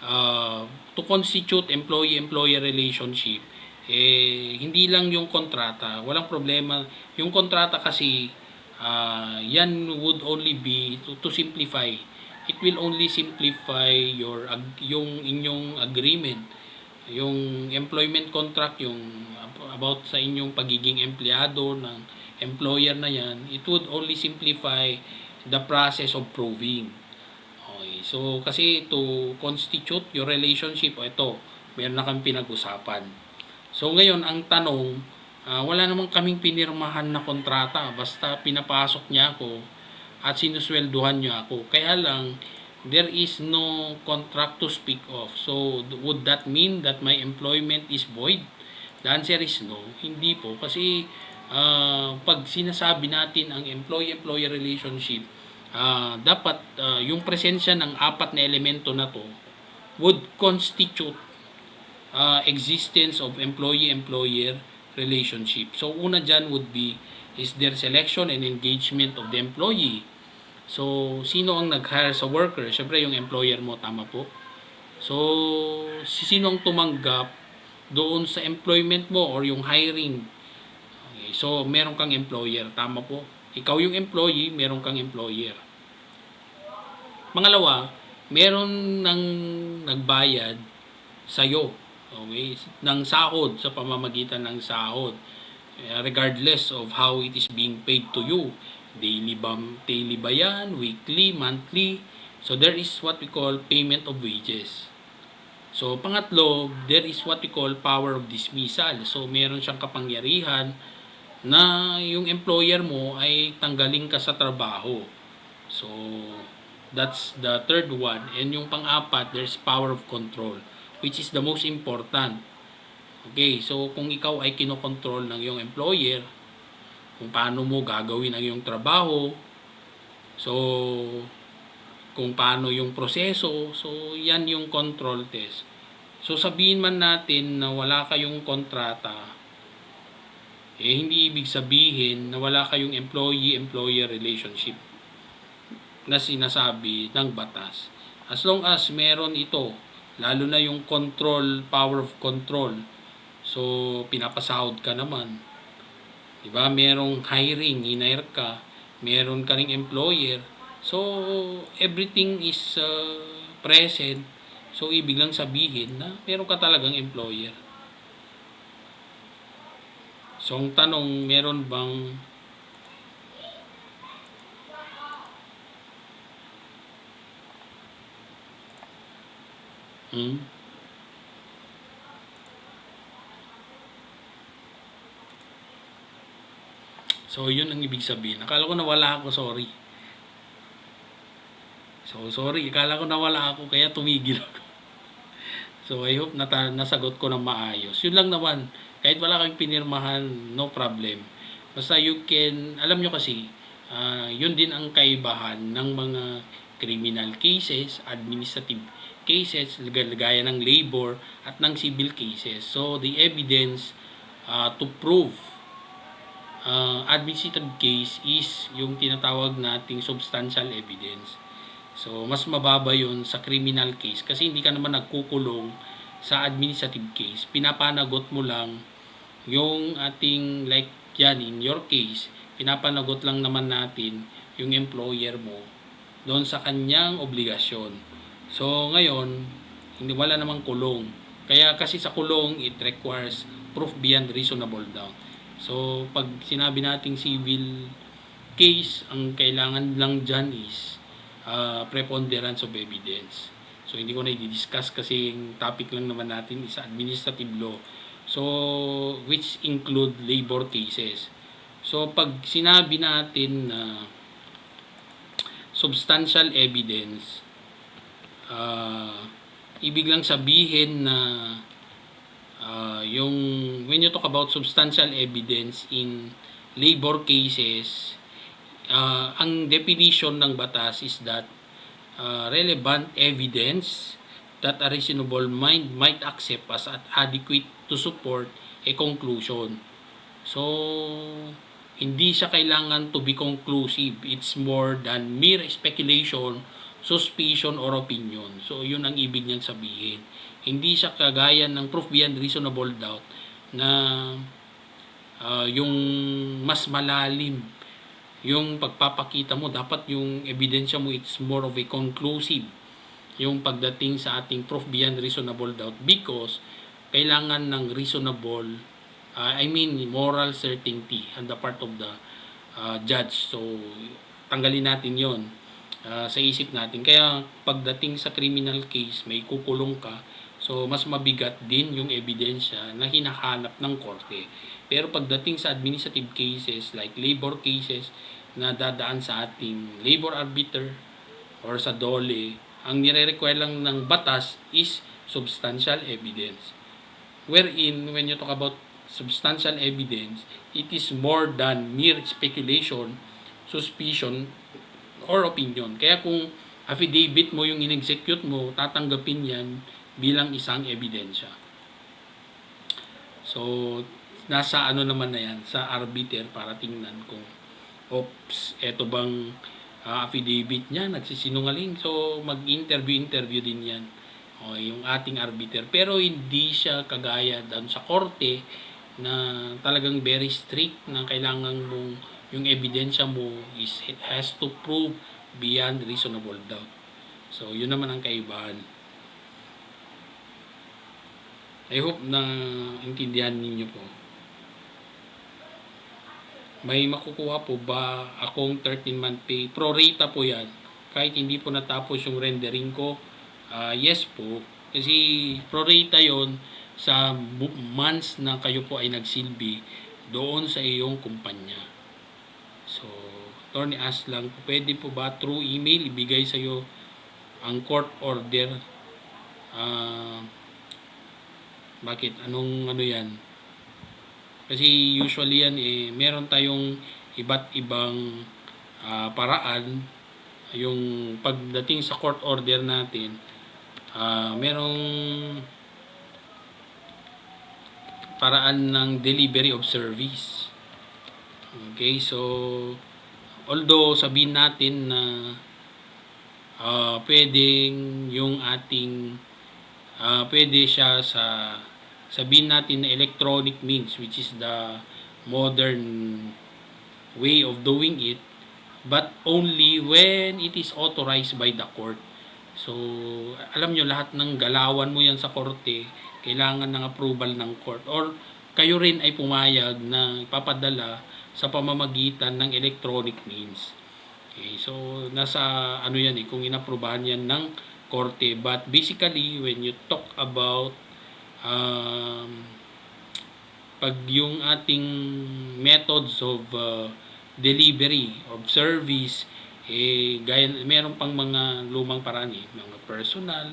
to constitute employee-employer relationship, hindi lang yung kontrata, walang problema. Yung kontrata kasi, yan would only be to simplify. It will only simplify yung inyong agreement, yung employment contract, yung about sa inyong pagiging empleyado ng employer na yan. It would only simplify the process of proving. Okay, so kasi to constitute your relationship, ito, meron na kami pinag-usapan. So ngayon, ang tanong, wala namang kaming pinirmahan na kontrata, basta pinapasok niya ako at sinuswelduhan niya ako. Kaya lang, there is no contract to speak of. So would that mean that my employment is void? The answer is no, hindi po. Kasi pag sinasabi natin ang employee-employer relationship, dapat yung presensya ng apat na elemento na to would constitute existence of employee-employer relationship. So una dyan would be is their selection and engagement of the employee. So sino ang nag-hire sa worker? Siyempre yung employer mo, tama po. So sino ang tumanggap doon sa employment mo or yung hiring? Okay, so meron kang employer, tama po. Ikaw yung employee, meron kang employer. Pangalawa, meron ng nagbayad sa'yo, okay, ng sahod sa pamamagitan ng sahod. Regardless of how it is being paid to you. Daily ba yan? Weekly? Monthly? So there is what we call payment of wages. So pangatlo, there is what we call power of dismissal. So meron siyang kapangyarihan na yung employer mo ay tanggalin ka sa trabaho. So that's the third one. And yung pang-apat, there's power of control, which is the most important. Okay, so kung ikaw ay kinokontrol ng iyong employer, kung paano mo gagawin ang iyong trabaho, so kung paano yung proseso, so yan yung control test. So sabihin man natin na wala kayong kontrata, hindi ibig sabihin na wala kayong employee-employer relationship na sinasabi ng batas. As long as meron ito, lalo na yung control, power of control, so pinapasahod ka naman. Diba? Merong hiring, hinire ka, meron ka ring employer, so everything is present. So ibig lang sabihin na meron ka talagang employer. So ang tanong, meron bang So yun ang ibig sabihin. Akala ko nawala ako, sorry. So sorry, akala ko nawala ako kaya tumigil ako. So I hope nasagot ko ng maayos. Yun lang naman. Kahit wala kang pinirmahan, no problem. Basta you can, alam nyo kasi, yun din ang kaibahan ng mga criminal cases, administrative cases, gaya ng labor, at ng civil cases. So the evidence to prove administrative case is yung tinatawag nating substantial evidence. So, mas mababa yun sa criminal case kasi hindi ka naman nagkukulong sa administrative case. Pinapanagot mo lang yung ating, like yan, in your case, pinapanagot lang naman natin yung employer mo doon sa kanyang obligasyon. So, ngayon, hindi wala namang kulong. Kaya kasi sa kulong, it requires proof beyond reasonable doubt. So, pag sinabi nating civil case, ang kailangan lang dyan is preponderance of evidence. So hindi ko na i-discuss kasi yung topic lang naman natin is administrative law. So which include labor cases. So pag sinabi natin na substantial evidence, ibig lang sabihin na yung when you talk about substantial evidence in labor cases, ang definition ng batas is that relevant evidence that a reasonable mind might accept as adequate to support a conclusion. So, hindi siya kailangan to be conclusive. It's more than mere speculation suspicion or opinion. So, yun ang ibig niyang sabihin. Hindi siya kagaya ng proof beyond reasonable doubt na yung mas malalim yung pagpapakita mo. Dapat yung ebidensya mo, it's more of a conclusive yung pagdating sa ating proof beyond reasonable doubt, because kailangan ng reasonable, moral certainty on the part of the judge. So, tanggalin natin yon sa isip natin. Kaya pagdating sa criminal case, may kukulong ka. So, mas mabigat din yung ebidensya na hinahanap ng korte. Pero pagdating sa administrative cases like labor cases na dadaan sa ating labor arbiter or sa DOLE, ang nire-require lang ng batas is substantial evidence. Wherein, when you talk about substantial evidence, it is more than mere speculation, suspicion, or opinion. Kaya kung affidavit mo yung in-execute mo, tatanggapin yan bilang isang ebidensya. So, nasa ano naman na yan, sa arbiter para tingnan kung, oops, eto bang affidavit niya, nagsisinungaling. So, mag-interview din yan. O, yung ating arbiter. Pero hindi siya kagaya doon sa korte na talagang very strict na kailangan mong yung ebidensya mo is it has to prove beyond reasonable doubt. So, yun naman ang kaibahan. I hope na intindihan ninyo po. May makukuha po ba akong 13-month pay? Prorata po yan. Kahit hindi po natapos yung rendering ko, yes po. Kasi prorata yon sa months na kayo po ay nagsilbi doon sa iyong kumpanya. So, Attorney ask lang, pwede po ba through email ibigay sa iyo ang court order? Bakit? Anong ano yan? Kasi usually yan meron tayong iba't ibang paraan. Yung pagdating sa court order natin, merong paraan ng delivery of service. Okay, so although sabihin natin na pwedeng yung ating pwede siya sa sabihin natin na electronic means, which is the modern way of doing it, but only when it is authorized by the court. So, alam nyo, lahat ng galawan mo yan sa korte, kailangan ng approval ng court. Or kayo rin ay pumayag na ipapadala sa pamamagitan ng electronic means. Okay, so nasa ano yan kung inaprubahan yan ng korte. But basically, when you talk about pag yung ating methods of delivery of service, gaya, meron pang mga lumang paraan mga personal,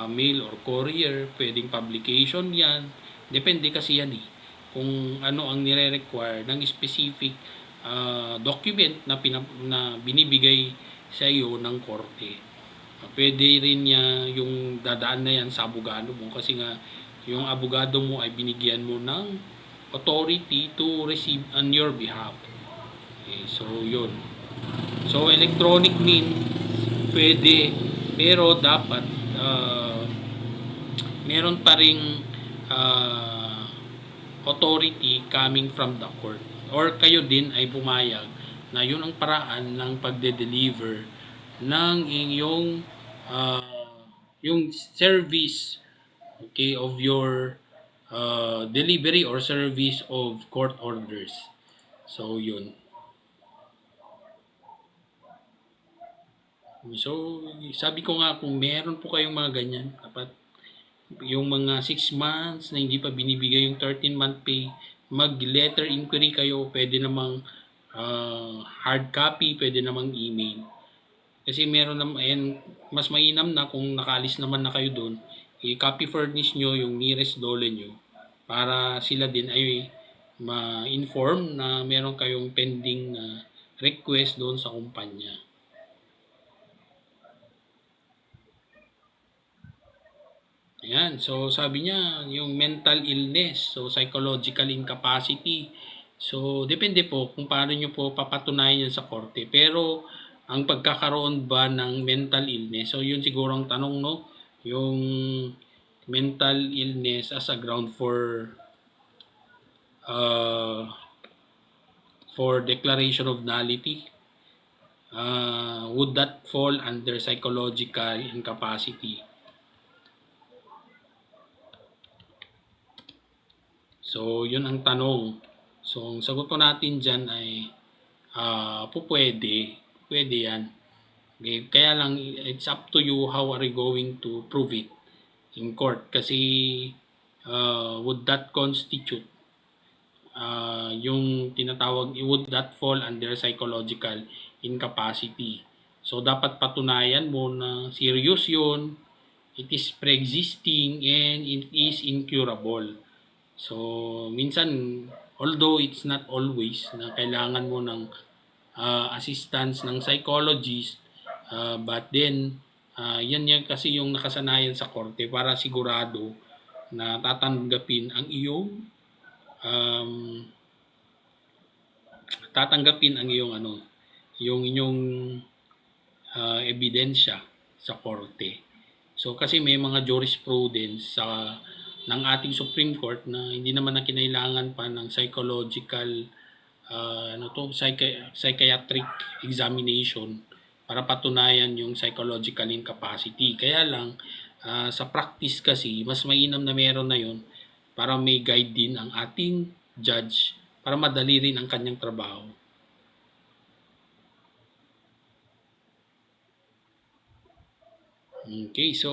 mail or courier, pwedeng publication yan. Depende kasi yan kung ano ang nire-require ng specific document na binibigay sa iyo ng korte. Pwede rin niya yung dadaan na yan sa abogado mo kasi nga yung abogado mo ay binigyan mo ng authority to receive on your behalf. Okay, so yun. So electronic means pwede, pero dapat meron pa ring authority coming from the court, or kayo din ay pumayag na yun ang paraan ng pagde-deliver ng inyong yung service, okay, of your delivery or service of court orders. So yun. So sabi ko nga, kung meron po kayong mga ganyan, dapat yung mga 6 months na hindi pa binibigay yung 13-month pay, mag-letter inquiry kayo. Pwede namang hard copy, pwede namang email. Kasi meron naman, mas mainam na kung nakaalis naman na kayo doon, i-copy furnish nyo yung nearest dole nyo para sila din ay ma-inform na meron kayong pending request doon sa kumpanya. Ayan, so sabi niya, yung mental illness, so psychological incapacity. So, depende po kung paano nyo po papatunayan yan sa korte. Pero, ang pagkakaroon ba ng mental illness. So yun siguro ang tanong, no, yung mental illness as a ground uh, for declaration of nullity. Would that fall under psychological incapacity? So, yun ang tanong. So, ang sagot po natin dyan ay pwede. Pwede yan. Okay? Kaya lang, it's up to you how are you going to prove it in court. Kasi, would that constitute yung tinatawag, would that fall under psychological incapacity? So, dapat patunayan mo na serious yun, it is pre-existing, and it is incurable. So, minsan, although it's not always na kailangan mo ng assistance ng psychologist, but then, yan kasi yung nakasanayan sa korte para sigurado na tatanggapin ang iyong um, yung inyong ebidensya sa korte. So kasi may mga jurisprudence sa ng ating Supreme Court na hindi naman na kinailangan pa ng psychological psychiatric examination para patunayan yung psychological incapacity. Kaya lang sa practice kasi mas mainam na meron na yun para may guide din ang ating judge para madali rin ang kanyang trabaho. Okay, so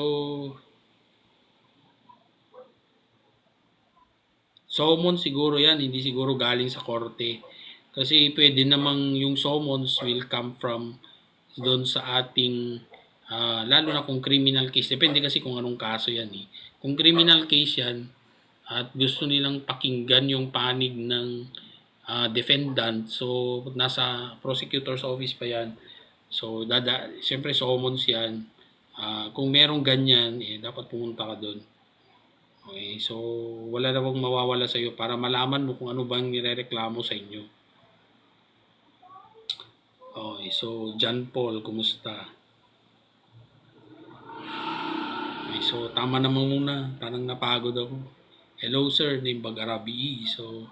summons siguro yan, hindi siguro galing sa korte. Kasi pwede namang yung summons will come from doon sa ating lalo na kung criminal case. Depende kasi kung anong kaso yan eh. Kung criminal case yan at gusto nilang pakinggan yung panig ng defendant, so nasa prosecutor's office pa yan. So siyempre summons yan. Kung merong ganyan, dapat pumunta ka doon. Okay, so wala namang mawawala sa iyo para malaman mo kung ano bang nirereklamo sa inyo. Okay, so John Paul, kumusta? Okay, so tama naman muna, parang napagod ako. Hello sir, name Bagarabi. So,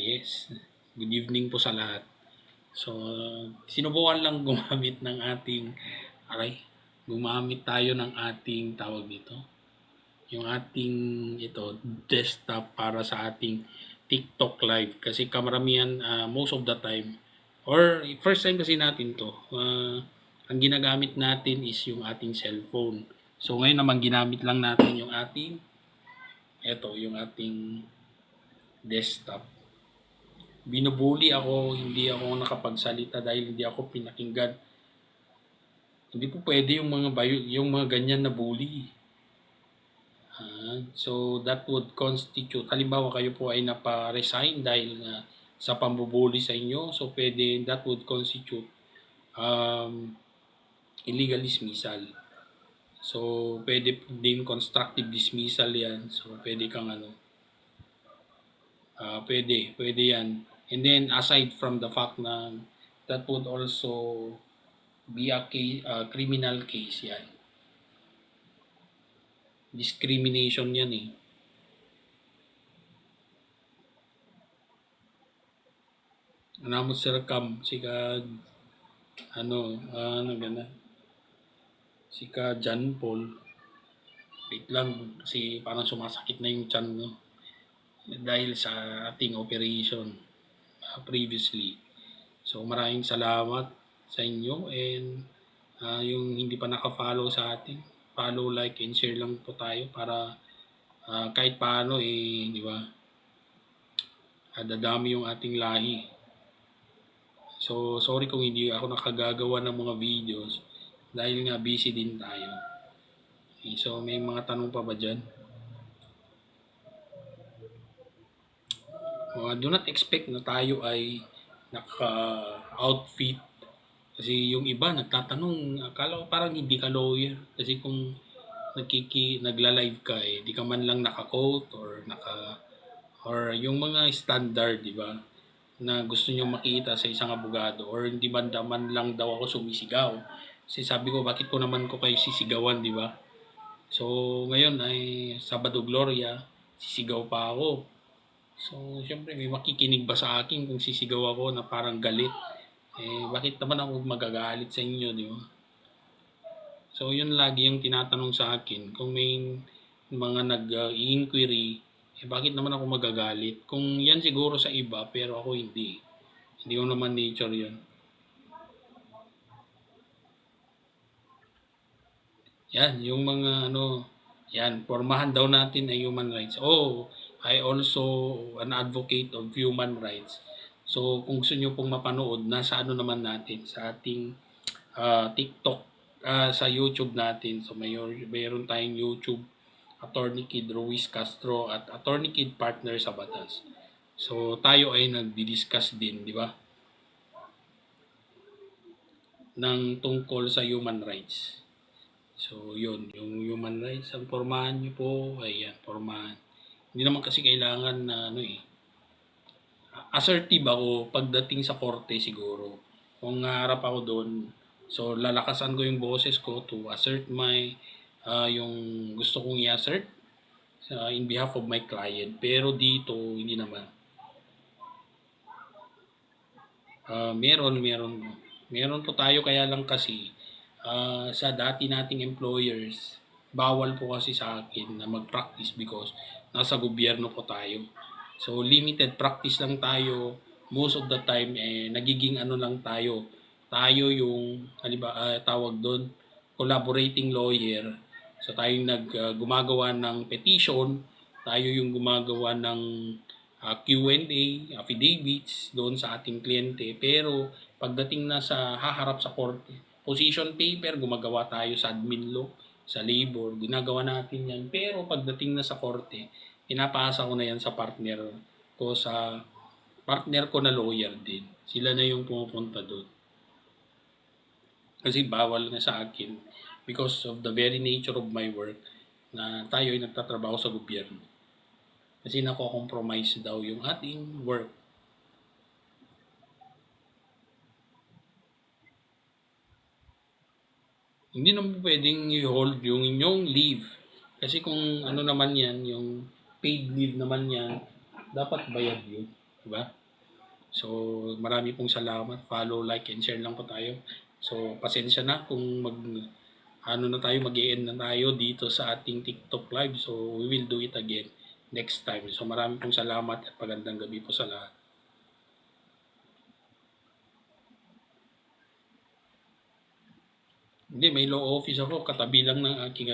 yes, good evening po sa lahat. So, sinubukan lang gumamit ng ating, gumamit tayo ng ating tawag dito yung ating desktop para sa ating TikTok live kasi kamaramihan most of the time or first time kasi natin to ang ginagamit natin is yung ating cellphone. So ngayon naman ginamit lang natin yung ating yung ating desktop. Binubuli ako, hindi ako nakapagsalita dahil hindi ako pinakinggan. Hindi po pwede yung mga ganyan na bully. So that would constitute, halimbawa kayo po ay napa-resign dahil sa pambubuli sa inyo, so pwede, that would constitute illegal dismissal. So pwede din constructive dismissal yan, so pwede kang pwede yan. And then aside from the fact na that would also be a criminal case yan. Discrimination yan eh. Anamot sir kam sika gana sika John Paul. Wait lang kasi parang sumasakit na yung tiyan no dahil sa ating operation previously. So maraming salamat sa inyo and yung hindi pa naka-follow sa atin, follow, like, and share lang po tayo para kahit paano di ba? Dadami yung ating lahi. So sorry kung hindi ako nakagagawa ng mga videos dahil nga busy din tayo. Okay, so may mga tanong pa ba dyan? Do not expect na tayo ay naka-outfit kasi yung iba nagtatanong, akala ko parang hindi ka lawyer kasi kung nagla-live ka di ka man lang naka-coat or yung mga standard, di ba? na gusto niyo makita sa isang abogado or hindi man daman lang daw ako sumisigaw. Kasi sabi ko, bakit ko naman ko kayo sisigawan, di ba? So, ngayon ay Sabado Gloria, sisigaw pa ako. So, syempre may makikinig ba sa akin kung sisigaw ako na parang galit? Bakit naman ako magagalit sa inyo, di ba? So, yun lagi yung tinatanong sa akin. Kung may mga nag-inquiry, bakit naman ako magagalit? Kung yan siguro sa iba, pero ako hindi. Hindi ko naman nature yun. Yan, yung mga yan, pormahan daw natin ay human rights. Oh, I also an advocate of human rights. So, kung gusto nyo pong mapanood, nasa naman natin, sa ating TikTok, sa YouTube natin. So, mayroon tayong YouTube, Attorney Kid Ruiz Castro at Attorney Kid Partner sa Batas. So, tayo ay nagdi-discuss din, di ba? Ng tungkol sa human rights. So, yun. Yung human rights, ang pormahan nyo po, ayan, pormahan. Hindi naman kasi kailangan na, assertive ako pagdating sa korte siguro. Kung harap ako doon, so lalakasan ko yung boses ko to assert yung gusto kong i-assert in behalf of my client. Pero dito, hindi naman. Meron po tayo kaya lang kasi sa dati nating employers, bawal po kasi sa akin na mag-practice because nasa gobyerno po tayo. So limited practice lang tayo most of the time, nagiging lang tayo. Tayo yung tawag doon, collaborating lawyer. So tayo gumagawa ng petition, tayo yung gumagawa ng Q&A, affidavits doon sa ating kliyente. Pero pagdating na sa haharap sa korte, position paper, gumagawa tayo sa admin law, sa labor, ginagawa natin yan. Pero pagdating na sa korte, pinapasa ko na yan sa partner ko na lawyer din. Sila na yung pumupunta doon. Kasi bawal na sa akin because of the very nature of my work na tayo ay nagtatrabaho sa gobyerno. Kasi nako-compromise daw yung ating work. Hindi naman pwedeng i-hold yung inyong leave. Kasi kung naman yan, yung paid leave naman yan, dapat bayad yun. Diba? So, marami pong salamat. Follow, like, and share lang po tayo. So, pasensya na kung mag-i-end na tayo dito sa ating TikTok live. So, we will do it again next time. So, marami pong salamat at magandang gabi po sa lahat. Hindi, may law office ako. Katabi lang ng aking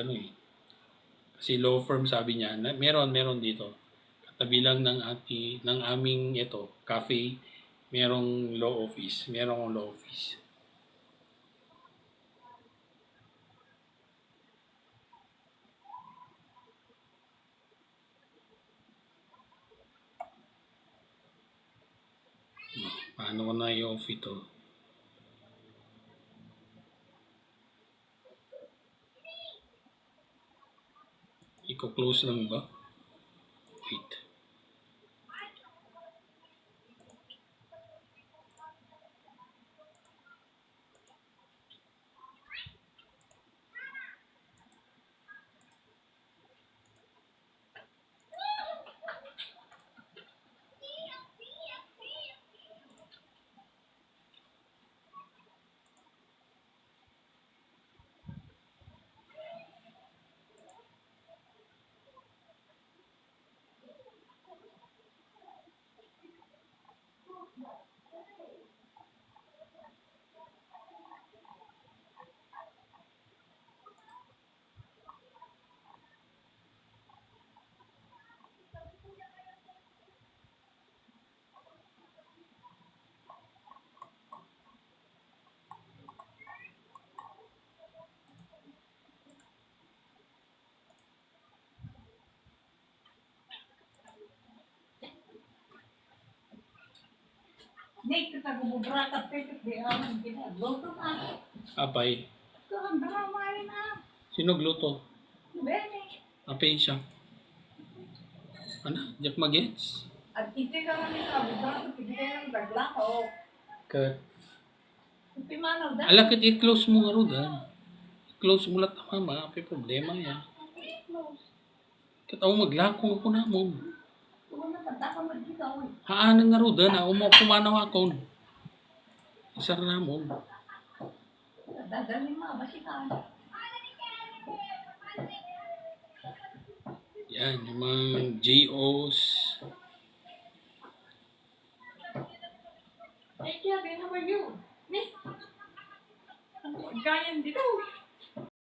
Kasi law firm sabi niya, meron dito. Katabi lang ng aming cafe, merong law office. Merong law office. Paano ko na i-off ito? Iko-close lang ba? Wait. Hindi kita gumubra ka pekit di alam kita. Loto ka. Apay. Ito ang drama na. Sino gluto? Bene. Apay siya. Jack Magets? At iti ka nga nila, budrato, piti kayo ng taglakaw. Kat. Iti manaw da. Alakit i-close mo nga rodan. I-close mo lang mama, may problema ya. Kat ako maglakong ako na mo. Kung napataka mo dito, Haanan nga rodan, ako mo kumanaw akon. Isar na mo. dadali mo, basikan. Yan, yung mga JOs. Hey, Kevin, how are you? Miss? Ang ganyan dito.